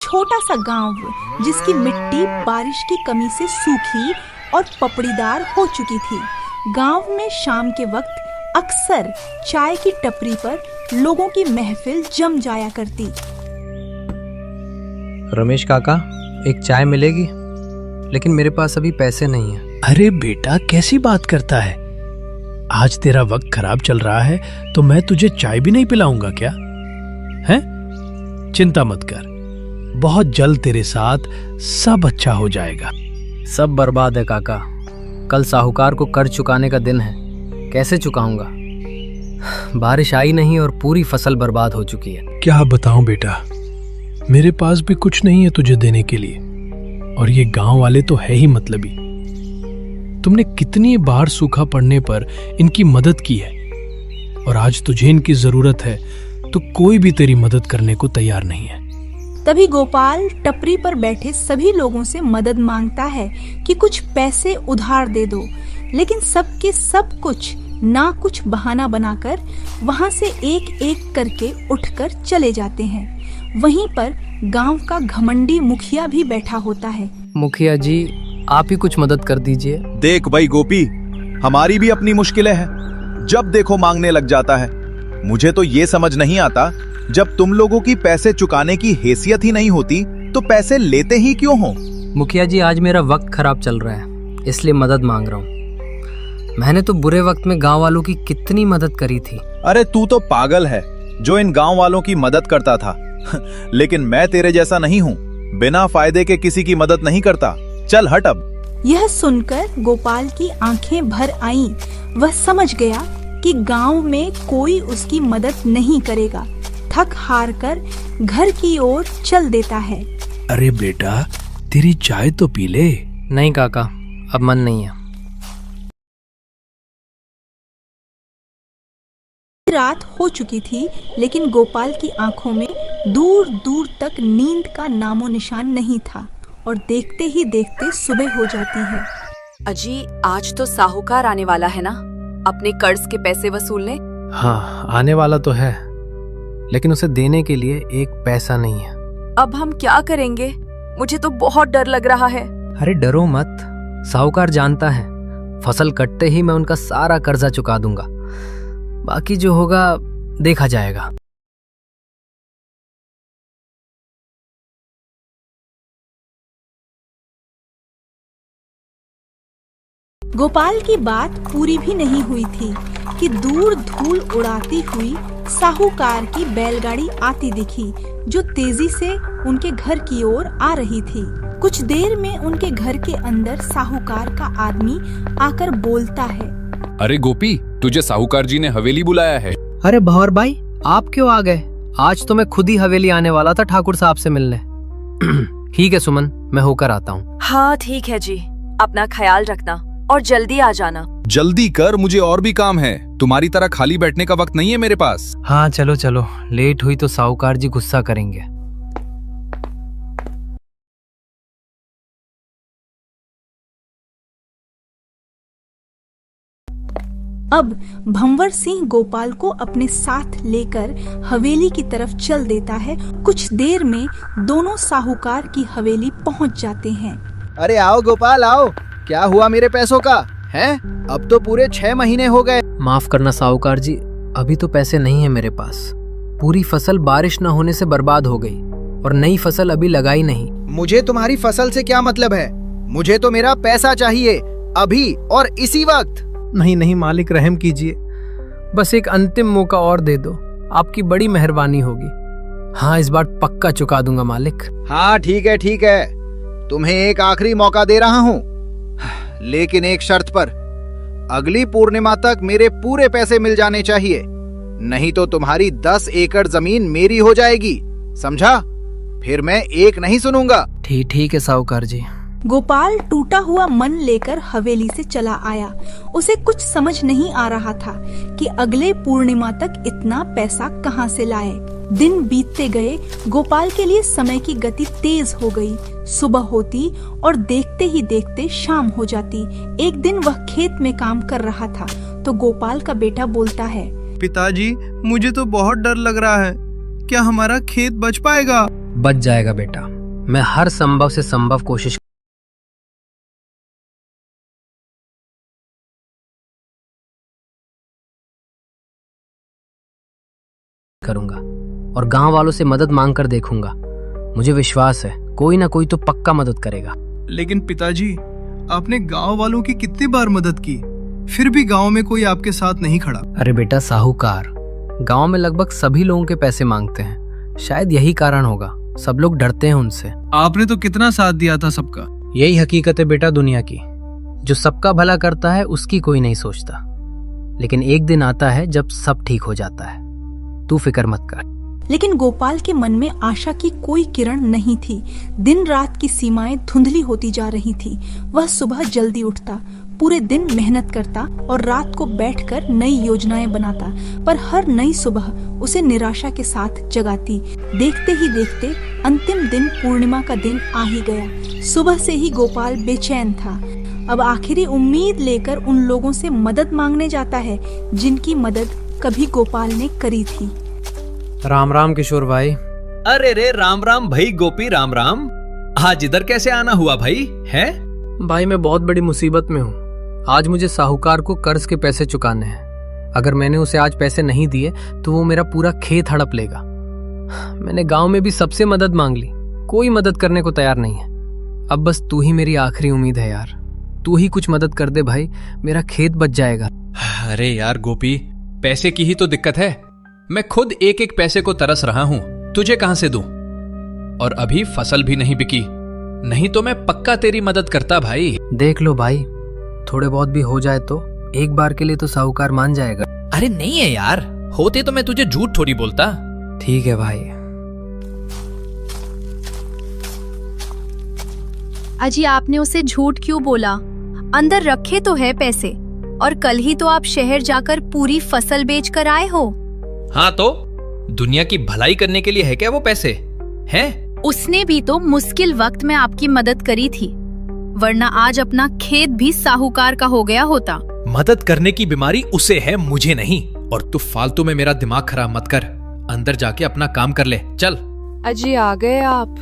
छोटा सा गांव जिसकी मिट्टी बारिश की कमी से सूखी और पपड़ीदार हो चुकी थी। गांव में शाम के वक्त अक्सर चाय की टपरी पर लोगों की महफिल जम जाया करती। रमेश काका, एक चाय मिलेगी? लेकिन मेरे पास अभी पैसे नहीं हैं। अरे बेटा, कैसी बात करता है? आज तेरा वक्त खराब चल रहा है तो मैं तुझे चाय भी नहीं पिलाऊंगा क्या? हैं? चिंता मत कर, बहुत जल्द तेरे साथ सब अच्छा हो जाएगा। सब बर्बाद है काका। कल साहूकार को कर्ज चुकाने का दिन है, कैसे चुकाऊंगा? बारिश आई नहीं और पूरी फसल बर्बाद हो चुकी है। क्या बताऊं बेटा, मेरे पास भी कुछ नहीं है तुझे देने के लिए, और ये गांव वाले तो है ही मतलबी। तुमने कितनी बार सूखा पड़ने पर इनकी मदद की है, और आज तुझे इनकी जरूरत है तो कोई भी तेरी मदद करने को तैयार नहीं है। तभी गोपाल टपरी पर बैठे सभी लोगों से मदद मांगता है कि कुछ पैसे उधार दे दो, लेकिन सबके सब कुछ ना कुछ बहाना बनाकर वहां से एक एक करके उठकर चले जाते हैं। वहीं पर गांव का घमंडी मुखिया भी बैठा होता है। मुखिया जी, आप ही कुछ मदद कर दीजिए। देख भाई गोपी, हमारी भी अपनी मुश्किलें हैं, जब देखो मांगने लग जाता है। मुझे तो ये समझ नहीं आता, जब तुम लोगों की पैसे चुकाने की हैसियत ही नहीं होती तो पैसे लेते ही क्यों हो? मुखिया जी, आज मेरा वक्त खराब चल रहा है, इसलिए मदद मांग रहा हूँ। मैंने तो बुरे वक्त में गांव वालों की कितनी मदद करी थी। अरे तू तो पागल है जो इन गांव वालों की मदद करता था। लेकिन मैं तेरे जैसा नहीं हूँ, बिना फायदे के किसी की मदद नहीं करता। चल हट अब। यह सुनकर गोपाल की आंखें भर आईं। वह समझ गया कि गांव में कोई उसकी मदद नहीं करेगा। थक हार कर घर की ओर चल देता है। अरे बेटा, तेरी चाय तो पी ले। नहीं काका, अब मन नहीं है। रात हो चुकी थी, लेकिन गोपाल की आंखों में दूर दूर तक नींद का नामो निशान नहीं था, और देखते ही देखते सुबह हो जाती है। अजी, आज तो साहूकार आने वाला है ना, अपने कर्ज के पैसे वसूलने? हाँ, आने वाला तो है, लेकिन उसे देने के लिए एक पैसा नहीं है। अब हम क्या करेंगे? मुझे तो बहुत डर लग रहा है। अरे डरो मत, साहूकार जानता है फसल कटते ही मैं उनका सारा कर्जा चुका दूंगा। बाकी जो होगा देखा जाएगा। गोपाल की बात पूरी भी नहीं हुई थी कि दूर धूल उड़ाती हुई साहूकार की बैलगाड़ी आती दिखी, जो तेजी से उनके घर की ओर आ रही थी। कुछ देर में उनके घर के अंदर साहूकार का आदमी आकर बोलता है, अरे गोपी, तुझे साहूकार जी ने हवेली बुलाया है। अरे भंवर भाई, आप क्यों आ गए? आज तो मैं खुद ही हवेली आने वाला था ठाकुर साहब से मिलने। ठीक है सुमन, मैं होकर आता हूँ। हाँ ठीक है जी, अपना ख्याल रखना और जल्दी आ जाना। जल्दी कर, मुझे और भी काम है। तुम्हारी तरह खाली बैठने का वक्त नहीं है मेरे पास। हाँ चलो चलो, लेट हुई तो साहूकार जी गुस्सा करेंगे। अब भंवर सिंह गोपाल को अपने साथ लेकर हवेली की तरफ चल देता है। कुछ देर में दोनों साहूकार की हवेली पहुंच जाते हैं। अरे आओ गोपाल आओ, क्या हुआ मेरे पैसों का? हैं? अब तो पूरे 6 महीने हो गए। माफ करना साहूकार जी, अभी तो पैसे नहीं है मेरे पास। पूरी फसल बारिश न होने से बर्बाद हो गई और नई फसल अभी लगाई नहीं। मुझे तुम्हारी फसल से क्या मतलब है? मुझे तो मेरा पैसा चाहिए, अभी और इसी वक्त। नहीं नहीं मालिक, रहम कीजिए, बस एक अंतिम मौका और दे दो, आपकी बड़ी मेहरबानी होगी। हाँ, इस बार पक्का चुका दूंगा मालिक। हाँ ठीक है ठीक है, तुम्हें एक आखिरी मौका दे रहा हूँ, लेकिन एक शर्त पर। अगली पूर्णिमा तक मेरे पूरे पैसे मिल जाने चाहिए, नहीं तो तुम्हारी 10 एकड़ जमीन मेरी हो जाएगी, समझा? फिर मैं एक नहीं सुनूंगा। ठीक है साहूकार जी। गोपाल टूटा हुआ मन लेकर हवेली से चला आया। उसे कुछ समझ नहीं आ रहा था कि अगले पूर्णिमा तक इतना पैसा कहां से लाए। दिन बीतते गए, गोपाल के लिए समय की गति तेज हो गई। सुबह होती और देखते ही देखते शाम हो जाती। एक दिन वह खेत में काम कर रहा था तो गोपाल का बेटा बोलता है, पिताजी, मुझे तो बहुत डर लग रहा है, क्या हमारा खेत बच पाएगा? बच जाएगा बेटा, मैं हर संभव से संभव कोशिश करूंगा और गांव वालों से मदद मांग कर देखूंगा। मुझे विश्वास है कोई ना कोई तो पक्का मदद करेगा। लेकिन पिताजी, आपने गांव वालों की कितनी बार मदद की, फिर भी गांव में कोई आपके साथ नहीं खड़ा। अरे बेटा साहूकार, गांव में लगभग सभी लोगों के पैसे मांगते हैं। शायद यही कारण होगा, सब लोग डरते हैं उनसे। आपने तो कितना साथ दिया था सबका। यही हकीकत है बेटा दुनिया की। जो सबका भला करता है उसकी कोई नहीं सोचता, लेकिन एक दिन आता है जब सब ठीक हो जाता है। तू फिक्र मत कर। लेकिन गोपाल के मन में आशा की कोई किरण नहीं थी। दिन रात की सीमाएं धुंधली होती जा रही थी। वह सुबह जल्दी उठता, पूरे दिन मेहनत करता और रात को बैठकर नई योजनाएं बनाता, पर हर नई सुबह उसे निराशा के साथ जगाती। देखते ही देखते अंतिम दिन पूर्णिमा का दिन आ ही गया। सुबह से ही गोपाल बेचैन था। अब आखिरी उम्मीद लेकर उन लोगों से मदद मांगने जाता है जिनकी मदद कभी गोपाल ने करी थी। राम राम किशोर भाई। अरे रे राम राम भाई गोपी, राम राम। आज इधर कैसे आना हुआ भाई? है भाई मैं बहुत बड़ी मुसीबत में हूँ। आज मुझे साहूकार को कर्ज के पैसे चुकाने हैं। अगर मैंने उसे आज पैसे नहीं दिए तो वो मेरा पूरा खेत हड़प लेगा। मैंने गांव में भी सबसे मदद मांग ली, कोई मदद करने को तैयार नहीं है। अब बस तू ही मेरी आखिरी उम्मीद है यार। तू ही कुछ मदद कर दे भाई, मेरा खेत बच जाएगा। अरे यार गोपी, पैसे की ही तो दिक्कत है। मैं खुद एक एक पैसे को तरस रहा हूं, तुझे कहां से दूं? और अभी फसल भी नहीं बिकी, नहीं तो मैं पक्का तेरी मदद करता भाई। देख लो भाई, थोड़े बहुत भी हो जाए तो एक बार के लिए तो साहूकार मान जाएगा। अरे नहीं है यार, होते तो मैं तुझे झूठ थोड़ी बोलता। ठीक है भाई। अजी आपने उसे झूठ क्यों बोला? अंदर रखे तो है पैसे, और कल ही तो आप शहर जाकर पूरी फसल बेच कर आए हो। हाँ तो दुनिया की भलाई करने के लिए है क्या वो पैसे? हैं? उसने भी तो मुश्किल वक्त में आपकी मदद करी थी, वरना आज अपना खेत भी साहूकार का हो गया होता। मदद करने की बीमारी उसे है, मुझे नहीं। और तू फालतू में मेरा दिमाग खराब मत कर, अंदर जाके अपना काम कर ले, चल। अजी आ गए आप।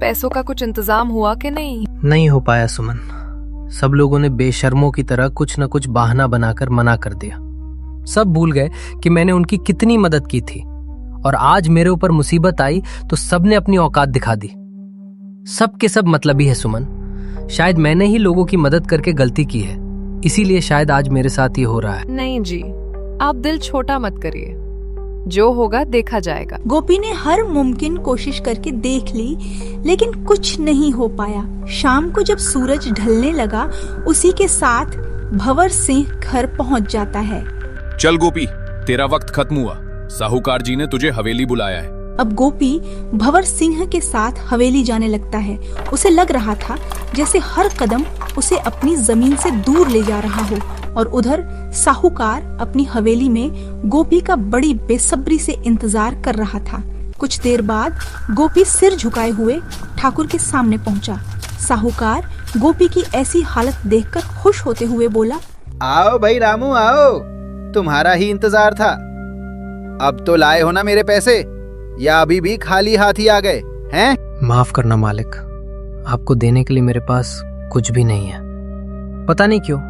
पैसों का कुछ इंतजाम हुआ कि नहीं? नहीं हो पाया सुमन। सब लोगों ने बेशर्मों की तरह कुछ न कुछ बहाना बनाकर मना कर दिया। सब भूल गए कि मैंने उनकी कितनी मदद की थी, और आज मेरे ऊपर मुसीबत आई तो सबने अपनी औकात दिखा दी। सब के सब मतलबी है सुमन। शायद मैंने ही लोगों की मदद करके गलती की है, इसीलिए शायद आज मेरे साथ ये हो रहा है। नहीं जी, आप दिल छोटा मत करिए, जो होगा देखा जाएगा। गोपी ने हर मुमकिन कोशिश करके देख ली, लेकिन कुछ नहीं हो पाया। शाम को जब सूरज ढलने लगा, उसी के साथ भंवर सिंह घर पहुंच जाता है। चल गोपी, तेरा वक्त खत्म हुआ। साहूकार जी ने तुझे हवेली बुलाया है। अब गोपी भंवर सिंह के साथ हवेली जाने लगता है। उसे लग रहा था जैसे हर कदम उसे अपनी जमीन से दूर ले जा रहा हो, और उधर साहूकार अपनी हवेली में गोपी का बड़ी बेसब्री से इंतजार कर रहा था। कुछ देर बाद गोपी सिर झुकाए हुए ठाकुर के सामने पहुंचा। साहूकार गोपी की ऐसी हालत देखकर खुश होते हुए बोला, आओ भाई रामू आओ, तुम्हारा ही इंतजार था। अब तो लाए हो ना मेरे पैसे, या अभी भी खाली हाथ ही आ गए हैं? माफ करना मालिक, आपको देने के लिए मेरे पास कुछ भी नहीं है। पता नहीं क्यों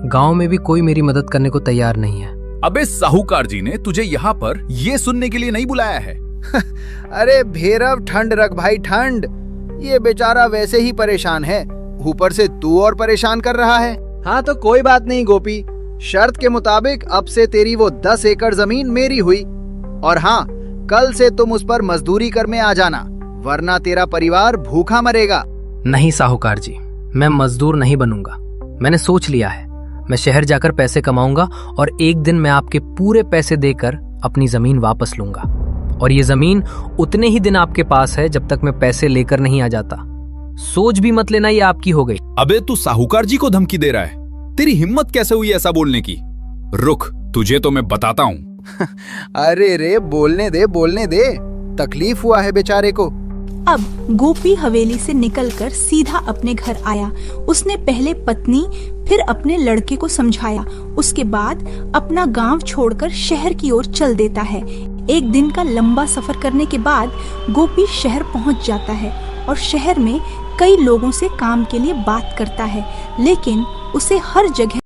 गांव में भी कोई मेरी मदद करने को तैयार नहीं है। अबे साहूकार जी ने तुझे यहाँ पर ये सुनने के लिए नहीं बुलाया है। अरे भैरव, ठंड रख भाई ठंड। ये बेचारा वैसे ही परेशान है, ऊपर से तू और परेशान कर रहा है। हाँ तो कोई बात नहीं गोपी, शर्त के मुताबिक अब से तेरी वो 10 एकड़ जमीन मेरी हुई, और हाँ कल से तुम उस पर मजदूरी करने आ जाना, वरना तेरा परिवार भूखा मरेगा। नहीं साहूकार जी, मैं मजदूर नहीं बनूंगा। मैंने सोच लिया है, मैं शहर जाकर पैसे कमाऊंगा और एक दिन मैं आपके पूरे पैसे देकर अपनी जमीन वापस लूंगा। और ये जमीन उतने ही दिन आपके पास है जब तक मैं पैसे लेकर नहीं आ जाता। सोच भी मत लेना ये आपकी हो गई। अबे तू साहूकार जी को धमकी दे रहा है? तेरी हिम्मत कैसे हुई ऐसा बोलने की? रुक, तुझे तो मैं बताता हूँ। अरे रे बोलने दे, तकलीफ हुआ है बेचारे को। अब गोपी हवेली से निकलकर सीधा अपने घर आया। उसने पहले पत्नी फिर अपने लड़के को समझाया, उसके बाद अपना गांव छोड़कर शहर की ओर चल देता है। एक दिन का लंबा सफर करने के बाद गोपी शहर पहुंच जाता है। और शहर में कई लोगों से काम के लिए बात करता है, लेकिन उसे हर जगह